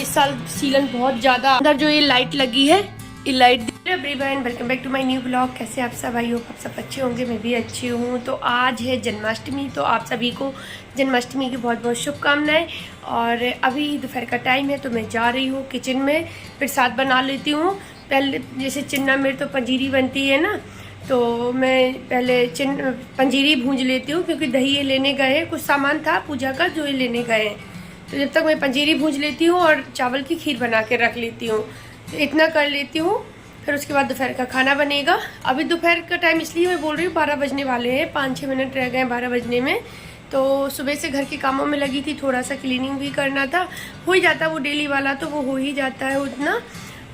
इस साल सीलन बहुत ज़्यादा। अंदर जो ये लाइट लगी है, ये light. Everyone, welcome back to my new blog. कैसे आप सब? आई होप आप सब अच्छे होंगे, मैं भी अच्छी हूँ। तो आज है जन्माष्टमी, तो आप सभी को जन्माष्टमी की बहुत बहुत शुभकामनाएं। और अभी दोपहर का टाइम है, तो मैं जा रही हूँ किचन में प्रसाद बना लेती हूँ। पहले जैसे चिन्ना में तो पंजीरी बनती है ना, तो मैं पहले पंजीरी भूंज लेती हूँ, क्योंकि दही ये लेने गए हैं, कुछ सामान था पूजा का जो ये लेने गए हैं। तो जब तक मैं पंजीरी भूंज लेती हूँ और चावल की खीर बना के रख लेती हूँ, तो इतना कर लेती हूँ। फिर उसके बाद दोपहर का खाना बनेगा। अभी दोपहर का टाइम इसलिए मैं बोल रही हूँ, 12 बजने वाले हैं, 5-6 मिनट रह गए 12 बजने में। तो सुबह से घर के कामों में लगी थी, थोड़ा सा क्लीनिंग भी करना था, हो ही जाता वो डेली वाला, तो वो हो ही जाता है उतना।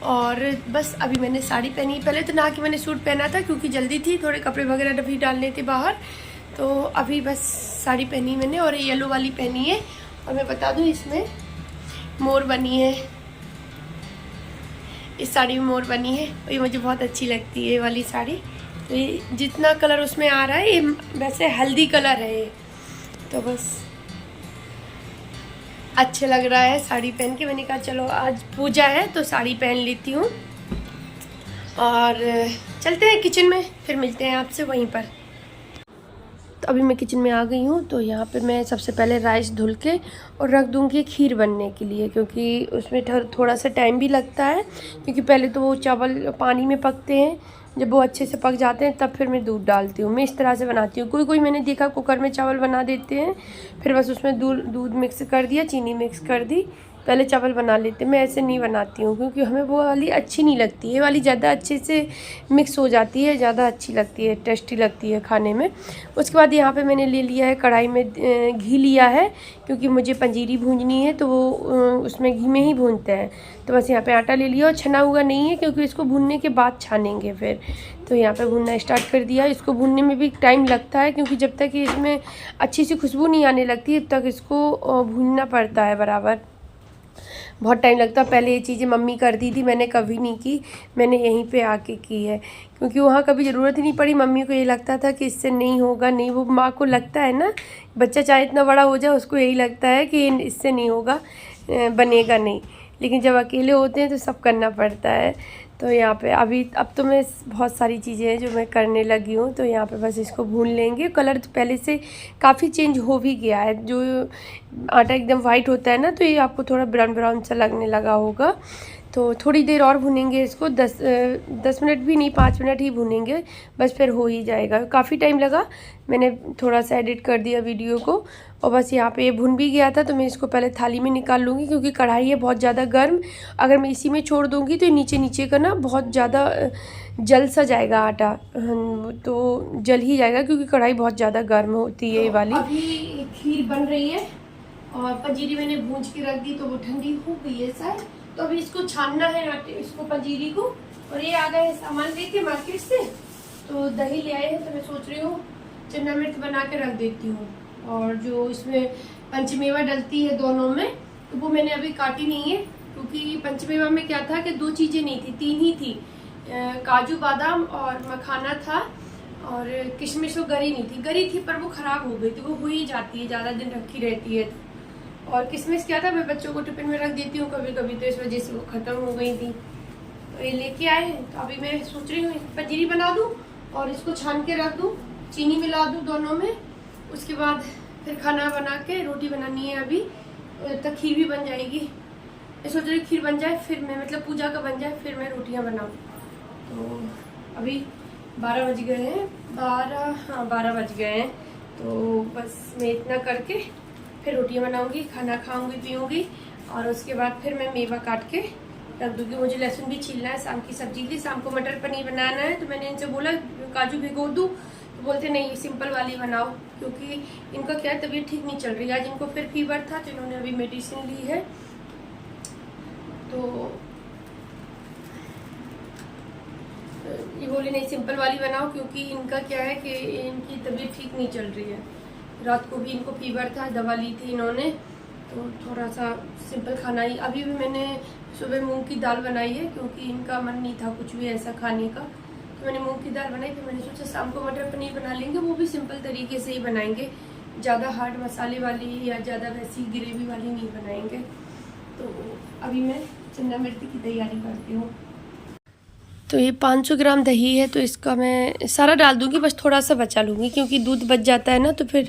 और बस अभी मैंने साड़ी पहनी, पहले तो नहा के मैंने सूट पहना था क्योंकि जल्दी थी, थोड़े कपड़े वगैरह भी डालने थे बाहर। तो अभी बस साड़ी पहनी मैंने, और येलो वाली पहनी है। और मैं बता दूँ, इसमें मोर बनी है, इस साड़ी में मोर बनी है, और ये मुझे बहुत अच्छी लगती है ये वाली साड़ी। तो ये जितना कलर उसमें आ रहा है, ये वैसे हल्दी कलर है ये, तो बस अच्छा लग रहा है साड़ी पहन के। मैंने कहा चलो आज पूजा है तो साड़ी पहन लेती हूँ। और चलते हैं किचन में, फिर मिलते हैं आपसे वहीं पर। तो अभी मैं किचन में आ गई हूँ। तो यहाँ पे मैं सबसे पहले राइस धुल के और रख दूँगी खीर बनने के लिए, क्योंकि उसमें थोड़ा सा टाइम भी लगता है, क्योंकि पहले तो वो चावल पानी में पकते हैं, जब वो अच्छे से पक जाते हैं तब फिर मैं दूध डालती हूँ। मैं इस तरह से बनाती हूँ। कोई मैंने देखा कुकर में चावल बना देते हैं, फिर बस उसमें दूध मिक्स कर दिया, चीनी मिक्स कर दी, पहले चावल बना लेते। मैं ऐसे नहीं बनाती हूँ, क्योंकि हमें वो वाली अच्छी नहीं लगती, ये वाली ज़्यादा अच्छे से मिक्स हो जाती है, ज़्यादा अच्छी लगती है, टेस्टी लगती है खाने में। उसके बाद यहाँ पे मैंने ले लिया है, कढ़ाई में घी लिया है, क्योंकि मुझे पंजीरी भूंजनी है, तो वो उसमें घी में ही भूनते हैं। तो बस यहाँ पे आटा ले लिया, और छना हुआ नहीं है, क्योंकि इसको भूनने के बाद छानेंगे फिर। तो यहाँ पे भूनना स्टार्ट कर दिया। इसको भूनने में भी टाइम लगता है, क्योंकि जब तक इसमें अच्छी सी खुशबू नहीं आने लगती, तब तक इसको भूनना पड़ता है बराबर, बहुत टाइम लगता है। पहले ये चीज़ें मम्मी करती थी, मैंने कभी नहीं की, मैंने यहीं पे आके की है, क्योंकि वहाँ कभी ज़रूरत ही नहीं पड़ी। मम्मी को ये लगता था कि इससे नहीं होगा, नहीं, वो माँ को लगता है ना, बच्चा चाहे इतना बड़ा हो जाए, उसको यही लगता है कि इससे नहीं होगा, बनेगा नहीं। लेकिन जब अकेले होते हैं तो सब करना पड़ता है। तो यहाँ पे अब तो मैं बहुत सारी चीज़ें हैं जो मैं करने लगी हूँ। तो यहाँ पे बस इसको भून लेंगे। कलर तो पहले से काफ़ी चेंज हो भी गया है, जो आटा एकदम वाइट होता है ना, तो ये आपको थोड़ा ब्राउन ब्राउन सा लगने लगा होगा। तो थोड़ी देर और भूनेंगे इसको, 10 मिनट भी नहीं, 5 मिनट ही भूनेंगे, बस फिर हो ही जाएगा। काफ़ी टाइम लगा, मैंने थोड़ा सा एडिट कर दिया वीडियो को। और बस यहाँ पे ये भुन भी गया था, तो मैं इसको पहले थाली में निकाल लूँगी, क्योंकि कढ़ाई है बहुत ज़्यादा गर्म। अगर मैं इसी में छोड़ दूँगी तो नीचे नीचे का ना बहुत ज़्यादा जल सा जाएगा आटा, तो जल ही जाएगा, क्योंकि कढ़ाई बहुत ज़्यादा गर्म होती है ये वाली। अभी खीर बन रही है, और पंजीरी मैंने भूंज के रख दी, तो वो ठंडी हो गई है शायद। तो अभी इसको छानना है आटे, इसको पंजीरी को। और ये आ गए सामान लेके मार्केट से, तो दही ले आए हैं, तो मैं सोच रही हूँ चना मिर्च बना के रख देती हूँ। और जो इसमें पंचमेवा डलती है दोनों में, तो वो मैंने अभी काटी नहीं है, क्योंकि पंचमेवा में क्या था कि 2 चीज़ें नहीं थी, 3 ही थी, काजू बादाम और मखाना था, और किशमिश तो गरी नहीं थी, गरी थी पर वो ख़राब हो गई थी, वो हो ही जाती है, ज़्यादा दिन रखी रहती है। और किशमिश क्या था, मैं बच्चों को टिफिन में रख देती हूँ कभी कभी, तो इस वजह से वो ख़त्म हो गई थी। तो ये लेके आए हैं, तो अभी मैं सोच रही हूँ पंजीरी बना दूँ और इसको छान के रख दूँ, चीनी मिला दूँ दोनों में। उसके बाद फिर खाना बना के रोटी बनानी है अभी, तक खीर भी बन जाएगी। मैं सोच रही खीर बन जाए, फिर मैं मतलब पूजा का बन जाए, फिर मैं रोटियाँ बनाऊँ। तो अभी 12 बज गए हैं, 12 बज गए हैं। तो बस मैं इतना करके फिर रोटियाँ बनाऊंगी, खाना खाऊंगी, पीऊंगी, और उसके बाद फिर मैं मेवा काट के रख दूँगी। मुझे लहसुन भी छीलना है, शाम की सब्जी थी, शाम को मटर पनीर बनाना है। तो मैंने इनसे बोला काजू भिगो दूँ, तो बोलते नहीं सिंपल वाली बनाओ, क्योंकि इनका क्या है, तबीयत ठीक नहीं चल रही। आज इनको फिर फीवर था, तो इन्होंने अभी मेडिसिन ली है। तो ये बोली नहीं सिंपल वाली बनाओ, क्योंकि इनका क्या है कि इनकी तबीयत ठीक नहीं चल रही है। रात को भी इनको फीवर था, दवा ली थी इन्होंने, तो थोड़ा सा सिंपल खाना ही। अभी भी मैंने सुबह मूंग की दाल बनाई है, क्योंकि इनका मन नहीं था कुछ भी ऐसा खाने का, तो मैंने मूंग की दाल बनाई। फिर मैंने सोचा शाम को मटर पनीर बना लेंगे, वो भी सिंपल तरीके से ही बनाएंगे, ज़्यादा हार्ड मसाले वाली या ज़्यादा वैसी ग्रेवी वाली नहीं बनाएंगे। तो अभी मैं चना मिर्च की तैयारी करती हूँ। तो ये 500 ग्राम दही है, तो इसका मैं सारा डाल दूँगी, बस थोड़ा सा बचा लूँगी क्योंकि दूध बच जाता है ना, तो फिर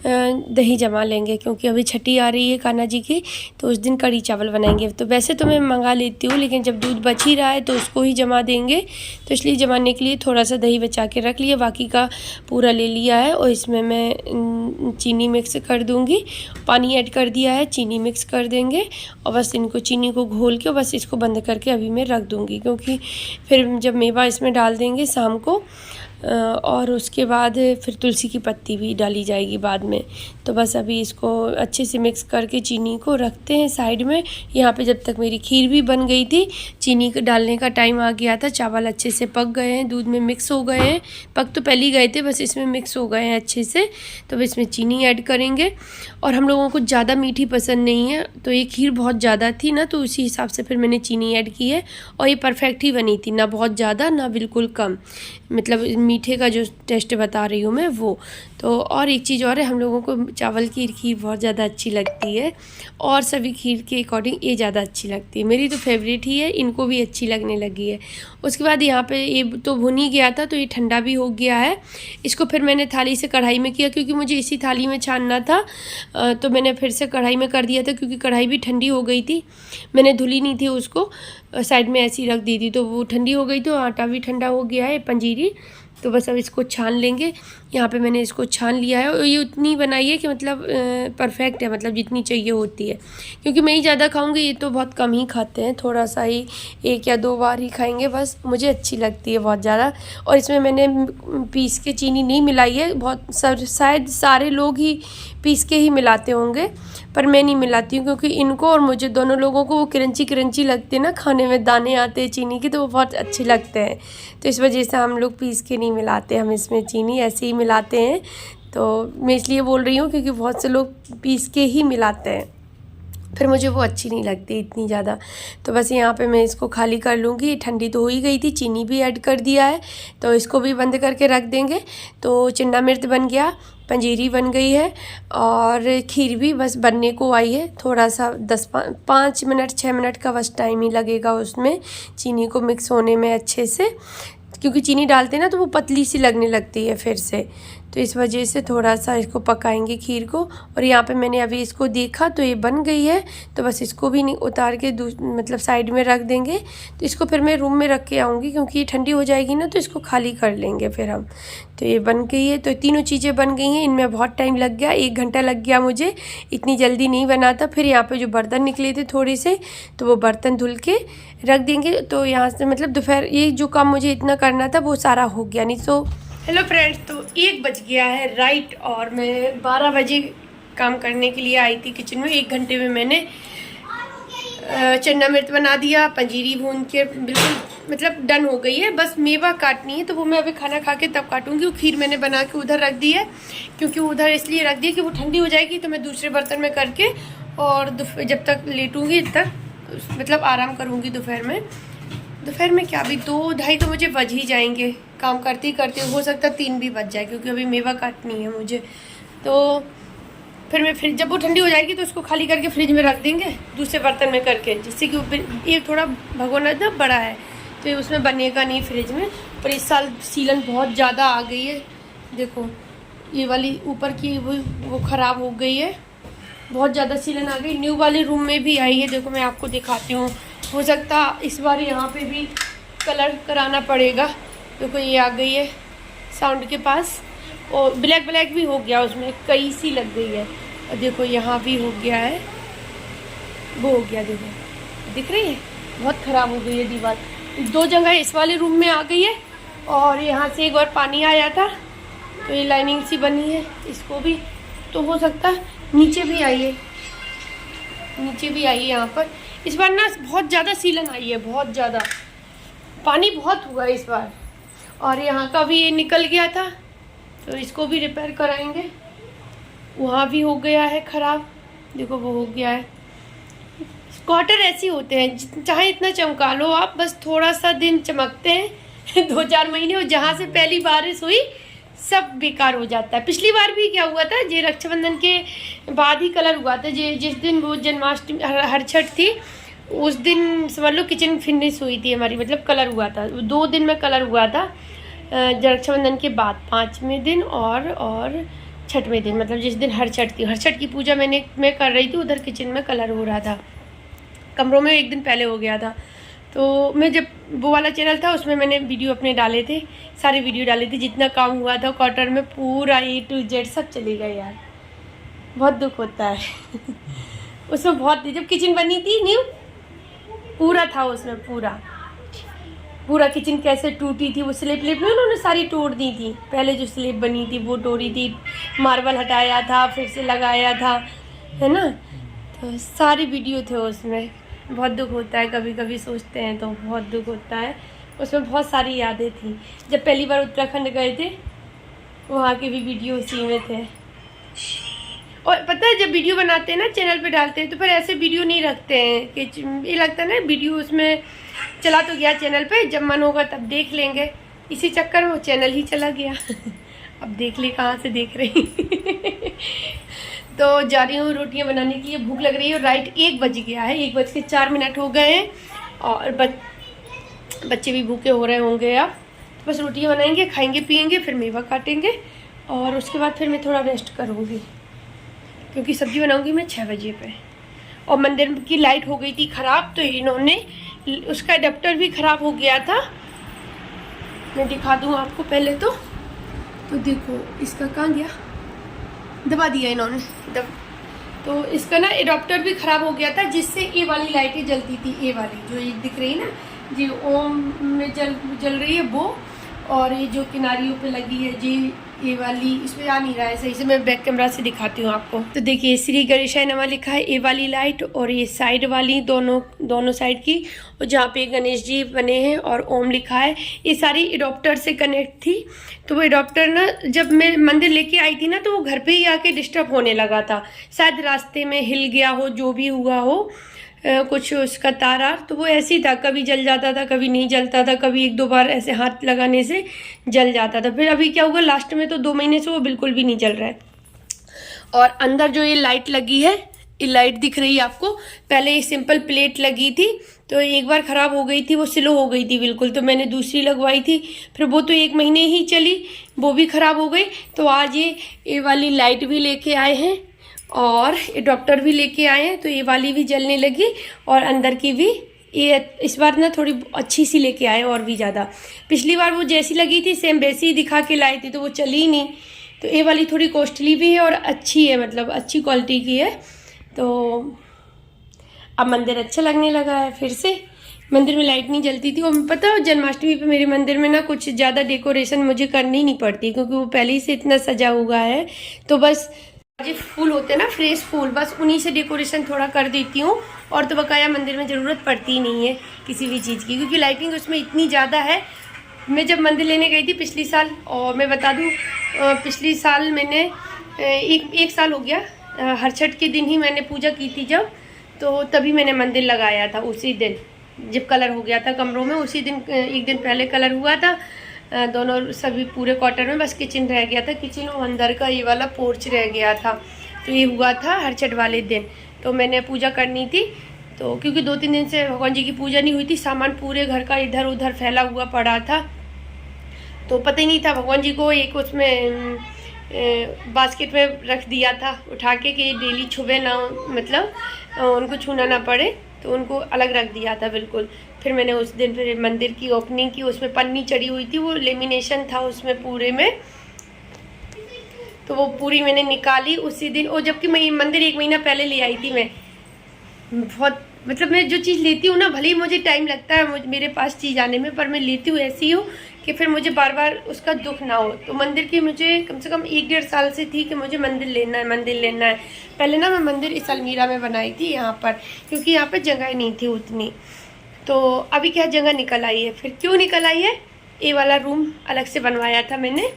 दही जमा लेंगे क्योंकि अभी छठी आ रही है कान्हा जी की, तो उस दिन कढ़ी चावल बनाएंगे। तो वैसे तो मैं मंगा लेती हूँ, लेकिन जब दूध बच ही रहा है तो उसको ही जमा देंगे, तो इसलिए जमाने के लिए थोड़ा सा दही बचा के रख लिया, बाकी का पूरा ले लिया है। और इसमें मैं चीनी मिक्स कर दूँगी, पानी ऐड कर दिया है, चीनी मिक्स कर देंगे और बस इनको चीनी को घोल के बस इसको बंद करके अभी मैं रख दूँगी, क्योंकि फिर जब मेवा इसमें डाल देंगे शाम को और उसके बाद फिर तुलसी की पत्ती भी डाली जाएगी बाद में। तो बस अभी इसको अच्छे से मिक्स करके चीनी को रखते हैं साइड में। यहाँ पे जब तक मेरी खीर भी बन गई थी, चीनी को डालने का टाइम आ गया था, चावल अच्छे से पक गए हैं, दूध में मिक्स हो गए हैं, पक तो पहले ही गए थे, बस इसमें मिक्स हो गए हैं अच्छे से। तो अब इसमें चीनी ऐड करेंगे और हम लोगों को ज़्यादा मीठी पसंद नहीं है, तो ये खीर बहुत ज़्यादा थी ना, तो उसी हिसाब से फिर मैंने चीनी ऐड की है और ये परफेक्ट ही बनी थी, ना बहुत ज़्यादा ना बिल्कुल कम, मतलब मीठे का जो टेस्ट बता रही हूँ मैं वो। तो और एक चीज़ और है, हम लोगों को चावल की खीर बहुत ज़्यादा अच्छी लगती है और सभी खीर के अकॉर्डिंग ये ज़्यादा अच्छी लगती है, मेरी तो फेवरेट ही है, इनको भी अच्छी लगने लगी है। उसके बाद यहाँ पे ये तो भुन ही गया था, तो ये ठंडा भी हो गया है। इसको फिर मैंने थाली से कढ़ाई में किया, क्योंकि मुझे इसी थाली में छानना था, तो मैंने फिर से कढ़ाई में कर दिया था, क्योंकि कढ़ाई भी ठंडी हो गई थी, मैंने धुली नहीं थी उसको, साइड में ऐसी रख दी थी, तो वो ठंडी हो गई, तो आटा भी ठंडा हो गया है पंजीरी। तो बस अब इसको छान लेंगे। यहाँ पे मैंने इसको छान लिया है और ये उतनी बनाई है कि मतलब परफेक्ट है, मतलब जितनी चाहिए होती है, क्योंकि मैं ही ज़्यादा खाऊंगी, ये तो बहुत कम ही खाते हैं, थोड़ा सा ही 1 या 2 बार ही खाएंगे बस, मुझे अच्छी लगती है बहुत ज़्यादा। और इसमें मैंने पीस के चीनी नहीं मिलाई है, बहुत शायद सारे लोग ही पीस के ही मिलाते होंगे, पर मैं नहीं मिलाती हूँ, क्योंकि इनको और मुझे दोनों लोगों को वो क्रंची क्रंची लगते हैं ना, खाने में दाने आते हैं चीनी के, तो वो बहुत अच्छे लगते हैं, तो इस वजह से हम लोग पीस के नहीं मिलाते, हम इसमें चीनी ऐसे ही मिलाते हैं। तो मैं इसलिए बोल रही हूँ क्योंकि बहुत से लोग पीस के ही मिलाते हैं, फिर मुझे वो अच्छी नहीं लगती इतनी ज़्यादा। तो बस यहाँ पे मैं इसको खाली कर लूँगी, ठंडी तो हो ही गई थी, चीनी भी ऐड कर दिया है, तो इसको भी बंद करके रख देंगे। तो चना मिर्च बन गया, पंजीरी बन गई है और खीर भी बस बनने को आई है, थोड़ा सा 5 मिनट 6 मिनट का बस टाइम ही लगेगा उसमें चीनी को मिक्स होने में अच्छे से, क्योंकि चीनी डालते हैं ना तो वो पतली सी लगने लगती है फिर से, तो इस वजह से थोड़ा सा इसको पकाएंगे खीर को। और यहाँ पे मैंने अभी इसको देखा तो ये बन गई है, तो बस इसको भी नहीं उतार के मतलब साइड में रख देंगे। तो इसको फिर मैं रूम में रख के आऊँगी, क्योंकि ये ठंडी हो जाएगी ना, तो इसको खाली कर लेंगे फिर हम। तो ये बन गई है, तो तीनों चीज़ें बन गई हैं, इनमें बहुत टाइम लग गया, 1 घंटा लग गया मुझे, इतनी जल्दी नहीं बना था। फिर यहाँ पर जो बर्तन निकले थे थोड़े से, तो वो बर्तन धुल के रख देंगे। तो यहाँ से मतलब दोपहर ये जो काम मुझे इतना करना था वो सारा हो गया, नहीं तो। हेलो फ्रेंड्स, तो 1 बज गया है राइट, और मैं 12 बजे काम करने के लिए आई थी किचन में। 1 घंटे में मैंने चना मिर्च बना दिया, पंजीरी भून के बिल्कुल मतलब डन हो गई है, बस मेवा काटनी है, तो वो मैं अभी खाना खा के तब काटूंगी। वो खीर मैंने बना के उधर रख दी है, क्योंकि उधर इसलिए रख दी कि वो ठंडी हो जाएगी, तो मैं दूसरे बर्तन में करके और जब तक लेटूंगी तब मतलब आराम करूँगी दोपहर में। दोपहर में क्या, अभी 2-2:30 तो मुझे बज ही जाएंगे, काम करते ही करते हो सकता है 3 भी बज जाए, क्योंकि अभी मेवा काटनी है मुझे। तो फिर मैं फ्रिज जब वो ठंडी हो जाएगी तो उसको खाली करके फ्रिज में रख देंगे दूसरे बर्तन में करके, जिससे कि ये थोड़ा भगोना ना बड़ा है तो ये उसमें बनेगा नहीं फ्रिज में। पर इस साल सीलन बहुत ज़्यादा आ गई है, देखो ये वाली ऊपर की वो ख़राब हो गई है, बहुत ज़्यादा सीलन आ गई। न्यू वाले रूम में भी आई है, देखो मैं आपको दिखाती हूँ, हो सकता इस बार यहाँ पे भी कलर कराना पड़ेगा। देखो ये आ गई है साउंड के पास, और ब्लैक ब्लैक भी हो गया, उसमें कई सी लग गई है। और देखो यहाँ भी हो गया है, वो हो गया, देखो दिख रही है, बहुत ख़राब हो गई है दीवार। 2 जगह इस वाले रूम में आ गई है, और यहाँ से एक बार पानी आया था तो ये लाइनिंग सी बनी है, इसको भी तो हो सकता है नीचे भी आई है, नीचे भी आई है यहाँ पर। इस बार ना बहुत ज़्यादा सीलन आई है, बहुत ज़्यादा पानी बहुत हुआ है इस बार। और यहाँ का भी ये निकल गया था, तो इसको भी रिपेयर कराएंगे। वहाँ भी हो गया है ख़राब, देखो वो हो गया है। क्वार्टर ऐसे होते हैं, चाहे इतना चमका लो आप, बस थोड़ा सा दिन चमकते हैं 2-4 महीने, और जहाँ से पहली बारिश हुई सब बेकार हो जाता है। पिछली बार भी क्या हुआ था, ये रक्षाबंधन के बाद ही कलर हुआ था। जिस दिन वो जन्माष्टमी हर छठ थी उस दिन समझ लो किचन फिनिश हुई थी हमारी, मतलब कलर हुआ था 2 दिन में कलर हुआ था। रक्षाबंधन के बाद 5वें दिन और 6वें दिन, मतलब जिस दिन हर छठ थी, हर छठ की पूजा मैं कर रही थी, उधर किचन में कलर हो रहा था। कमरों में 1 दिन पहले हो गया था। तो मैं जब वो वाला चैनल था उसमें मैंने वीडियो अपने डाले थे, सारे वीडियो डाले थे, जितना काम हुआ था क्वार्टर में पूरा A to Z सब चले गए यार। बहुत दुख होता है उसमें बहुत, जब किचन बनी थी न्यू पूरा था उसमें, पूरा किचन कैसे टूटी थी। वो स्लेब में उन्होंने सारी तोड़ दी थी, पहले जो स्लेब बनी थी वो तोड़ी थी, मार्बल हटाया था फिर से लगाया था, है ना। तो सारी वीडियो थे उसमें। बहुत दुख होता है, कभी कभी सोचते हैं तो बहुत दुख होता है। उसमें बहुत सारी यादें थी। जब पहली बार उत्तराखंड गए थे वहाँ के भी वीडियो उसी में थे। और पता है जब वीडियो बनाते हैं ना चैनल पे डालते हैं तो फिर ऐसे वीडियो नहीं रखते हैं कि ये लगता है ना वीडियो उसमें चला तो गया चैनल पे, जब मन होगा तब देख लेंगे। इसी चक्कर में वो चैनल ही चला गया अब देख ली कहाँ से देख रही तो जा रही हूँ रोटियाँ बनाने के लिए, भूख लग रही है। राइट 1 बज गया है, 1:04 हो गए हैं और बच्चे भी भूखे हो रहे होंगे। अब बस रोटियाँ बनाएंगे, खाएंगे पिएंगे, फिर मेवा काटेंगे और उसके बाद फिर मैं थोड़ा रेस्ट करूँगी क्योंकि सब्ज़ी बनाऊँगी मैं 6 बजे पे। और मंदिर की लाइट हो गई थी ख़राब, तो इन्होंने उसका अडेप्टर भी ख़राब हो गया था। मैं दिखा दूँ आपको पहले तो देखो इसका कहाँ गया, दबा दिया इन्होंने तो इसका ना एडाप्टर भी ख़राब हो गया था, जिससे ये वाली लाइटें जलती थी, ये वाली जो ये दिख रही है ना जी ओम में जल रही है वो, और ये जो किनारियों पे लगी है जी ये वाली, इसमें आ नहीं रहा है सही से, मैं बैक कैमरा से दिखाती हूँ आपको। तो देखिए श्री गणेशाय नमः लिखा है, ये वाली लाइट और ये साइड वाली दोनों साइड की, और जहाँ पे गणेश जी बने हैं और ओम लिखा है, ये सारी एडॉप्टर से कनेक्ट थी। तो वो एडॉप्टर ना जब मैं मंदिर लेके आई थी ना तो वो घर पे ही आके डिस्टर्ब होने लगा था, शायद रास्ते में हिल गया हो, जो भी हुआ हो कुछ उसका तारा, तो वो ऐसे ही था, कभी जल जाता था कभी नहीं जलता था, कभी 1-2 बार ऐसे हाथ लगाने से जल जाता था। फिर अभी क्या हुआ लास्ट में तो 2 महीने से वो बिल्कुल भी नहीं जल रहा है। और अंदर जो ये लाइट लगी है, ये लाइट दिख रही है आपको, पहले ये सिंपल प्लेट लगी थी तो एक बार ख़राब हो गई थी, वो स्लो हो गई थी बिल्कुल, तो मैंने दूसरी लगवाई थी, फिर वो तो 1 महीने ही चली, वो भी ख़राब हो गई। तो आज ये वाली लाइट भी लेके आए हैं और एडॉप्टर भी लेके आए हैं, तो ये वाली भी जलने लगी और अंदर की भी ये इस बार ना थोड़ी अच्छी सी लेके आए और भी ज़्यादा। पिछली बार वो जैसी लगी थी सेम वैसी ही दिखा के लाई थी तो वो चली ही नहीं। तो ये वाली थोड़ी कॉस्टली भी है और अच्छी है, मतलब अच्छी क्वालिटी की है। तो अब मंदिर अच्छा लगने लगा है फिर से। मंदिर में लाइट नहीं जलती थी, और पता है जन्माष्टमी पे मेरे मंदिर में ना कुछ ज़्यादा डेकोरेशन मुझे करनी नहीं पड़ती क्योंकि वो पहले ही से इतना सजा हुआ है। तो बस जो फूल होते हैं ना फ्रेश फूल, बस उन्हीं से डेकोरेशन थोड़ा कर देती हूँ, और तो बकाया मंदिर में ज़रूरत पड़ती ही नहीं है किसी भी चीज़ की, क्योंकि लाइटिंग उसमें इतनी ज़्यादा है। मैं जब मंदिर लेने गई थी पिछली साल, और मैं बता दूँ पिछली साल मैंने एक साल हो गया, हर छठ के दिन ही मैंने पूजा की थी जब, तो तभी मैंने मंदिर लगाया था। उसी दिन जब कलर हो गया था कमरों में, उसी दिन 1 दिन पहले कलर हुआ था दोनों सभी पूरे क्वार्टर में, बस किचन रह गया था, किचन और अंदर का ये वाला पोर्च रह गया था। तो ये हुआ था हर छठ वाले दिन, तो मैंने पूजा करनी थी। तो क्योंकि 2-3 दिन से भगवान जी की पूजा नहीं हुई थी, सामान पूरे घर का इधर उधर फैला हुआ पड़ा था, तो पता ही नहीं था भगवान जी को एक उसमें बास्केट में रख दिया था उठा के कि डेली छुबे ना, मतलब उनको छूना ना पड़े, तो उनको अलग रख दिया था बिल्कुल। फिर मैंने उस दिन फिर मंदिर की ओपनिंग की, उसमें पन्नी चढ़ी हुई थी, वो लेमिनेशन था उसमें पूरे में, तो वो पूरी मैंने निकाली उसी दिन। और जबकि मैं मंदिर 1 महीना पहले ले आई थी। मैं बहुत मतलब मैं जो चीज़ लेती हूँ ना, भले ही मुझे टाइम लगता है मेरे पास चीज़ आने में, पर मैं लेती हूँ ऐसी हूँ कि फिर मुझे बार बार उसका दुख ना हो। तो मंदिर की मुझे कम से कम 1-1.5 साल से थी कि मुझे मंदिर लेना है, मंदिर लेना है। पहले ना मैं मंदिर इस अलमीरा में बनाई थी यहाँ पर, क्योंकि यहाँ पर जगह नहीं थी उतनी। तो अभी क्या जगह निकल आई है। फिर क्यों निकल आई है, ये वाला रूम अलग से बनवाया था मैंने।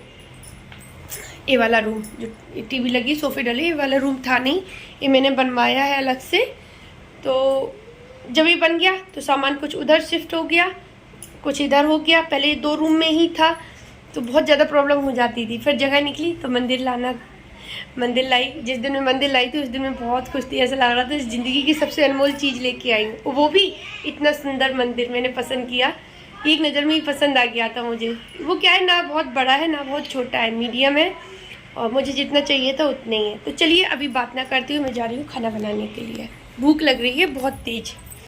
ये वाला रूम जो टीवी लगी सोफे डले, ये वाला रूम था नहीं, ये मैंने बनवाया है अलग से। तो जब ये बन गया तो सामान कुछ उधर शिफ्ट हो गया, कुछ इधर हो गया। पहले 2 रूम में ही था, तो बहुत ज़्यादा प्रॉब्लम हो जाती थी। फिर जगह निकली तो मंदिर लाई। जिस दिन मैं मंदिर लाई थी उस दिन मैं बहुत खुश थी, ऐसा लग रहा था ज़िंदगी की सबसे अनमोल चीज़ लेके आई हूँ। वो भी इतना सुंदर मंदिर मैंने पसंद किया, एक नज़र में ही पसंद आ गया था मुझे। वो क्या है, ना बहुत बड़ा है ना बहुत छोटा है, मीडियम है, और मुझे जितना चाहिए था उतना ही है। तो चलिए अभी बात ना करती हूँ, मैं जा रही हूँ खाना बनाने के लिए। भूख लग रही है बहुत तेज़।